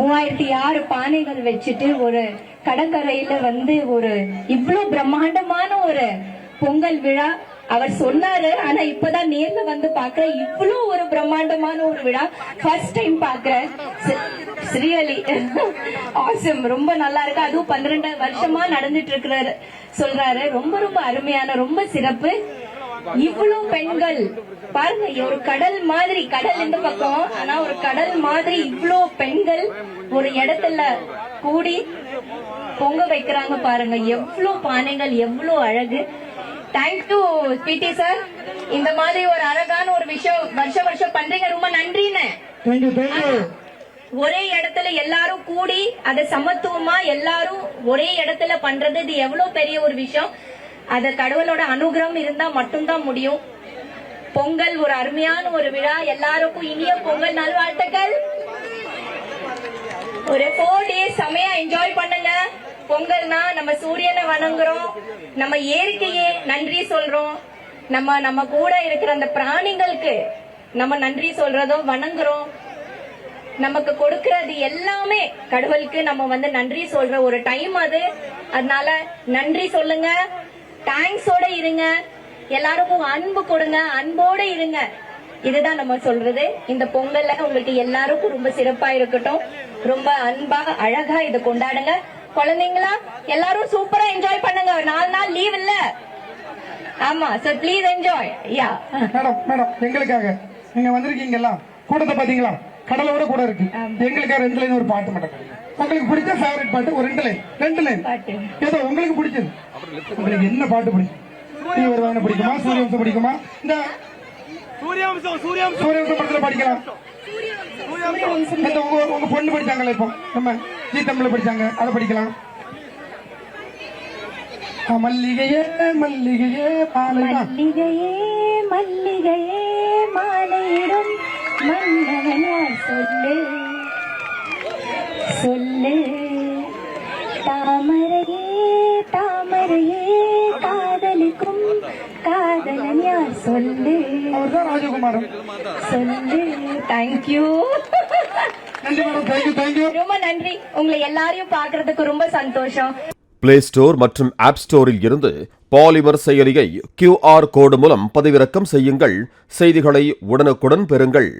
3006 பானைகள் வச்சுட்டு ஒரு கடற்கரையில ஒரு இவ்வளவு பிரம்மாண்டமான ஒரு பொங்கல் விழா அவர் சொன்னாரு. ஆனா இப்பதான் நேர்ல பாக்குறேன். இவ்வளவு ஒரு பிரம்மாண்டமான ஒரு விழா ஃபர்ஸ்ட் டைம் பாக்குறேன். ரியலி ஆசம், ரொம்ப நல்லா இருக்கு. அதுவும் 12 வருஷமா நடந்துட்டு இருக்கிறாரு சொல்றாரு. ரொம்ப ரொம்ப அருமையான, ரொம்ப சிறப்பு. இவ்வளவு பெண்கள் பாருங்க, ஒரு கடல் மாதிரி, கடல் இந்த பக்கம், ஆனா ஒரு கடல் மாதிரி இவ்வளவு பெண்கள் ஒரு இடத்துல கூடி பொங்க வைக்கிறாங்க பாருங்க. எவ்வளவு பானைகள், எவ்வளவு அழகு. தேங்க்யூ பிடி சார். இந்த மாதிரி ஒரு அழகான ஒரு விஷயம் வருஷம் வருஷம் பண்றீங்க, ரொம்ப நன்றின்னு. ஒரே இடத்துல எல்லாரும் கூடி அதை சமத்துவமா எல்லாரும் ஒரே இடத்துல பண்றது, இது எவ்வளவு பெரிய ஒரு விஷயம். அது கடவுளோட அனுகிரகம் இருந்தா மட்டும்தான் முடியும். பொங்கல் ஒரு அருமையான ஒரு விழா. எல்லாருக்கும் இனிய பொங்கல் நல்வாழ்த்துக்கள். ஒரு 4 days செமையா என்ஜாய் பண்ணுங்க. பொங்கல்னா நம்ம சூரியனை வணங்குறோம், நம்ம இயற்கையே நன்றி சொல்றோம், நம்ம கூட இருக்கிற அந்த பிராணிகளுக்கு நம்ம நன்றி சொல்றதும் வணங்குறோம். நமக்கு கொடுக்கறது எல்லாமே கடவுளுக்கு நம்ம நன்றி சொல்ற ஒரு டைம் அது. அதனால நன்றி சொல்லுங்க, தேங்க்ஸோட இருங்க, எல்லாருக்கும் அன்பு கொடுங்க, அன்போட இருங்க. இதுதான் நம்ம சொல்றது. இந்த பொங்கல்ல உங்களுக்கு எல்லாருக்கும் ரொம்ப சிறப்பா இருக்கட்டும். ரொம்ப அன்பா அழகா இதை கொண்டாடுங்க. குழந்தைங்களா எல்லாரும் சூப்பரா என்ஜாய் பண்ணுங்க. 4 நாள் லீவ் இல்ல. ஆமா sir, please enjoy. Yeah madam, எங்களுக்காக நீங்க வந்திருக்கீங்களா? கூட்டத்தை பாத்தீங்களா? கடலோட கூட இருக்கு. எங்களுக்காக 2 லைன் ஒரு பாட்டு மட்டும். உங்களுக்கு பிடிச்ச ஃபேவரட் பாட்டு ஒரு 2 லைன் ஏதோ உங்களுக்கு பிடிச்சது. உங்களுக்கு என்ன பாட்டு பிடிக்கும்? தீவிரவாதம் பிடிக்குமா, சூரியவம்சம் பிடிக்குமா? இந்த சூரியவம்சம் படத்துல படிக்கலாம். உங்க பொண்ணு படிச்சாங்களா? இப்போ நம்ம ஜி தமிழ்ல படிச்சாங்க, அதை படிக்கலாம். மல்லிகையே மல்லிகையே மல்லிகையே மல்லிகையே மாலையிடும் மன்னவனார் சொல்லு சொல்லு, தாமரையே தாமரையே காதலிக்கும் காதலன் யார் சொல்லு. அவர்தான் ராஜகுமாரன். சொல்லு. தேங்க்யூ, நன்றி மேடம். தேங்க்யூ. ரொம்ப நன்றி. உங்களை எல்லாரையும் பாக்குறதுக்கு ரொம்ப சந்தோஷம். பிளே ஸ்டோர் மற்றும் ஆப் ஸ்டோரில் இருந்து பாலிமர் செயலியை QR கோடு மூலம் பதிவிறக்கம் செய்யுங்கள். செய்திகளை உடனுக்குடன் பெறுங்கள்.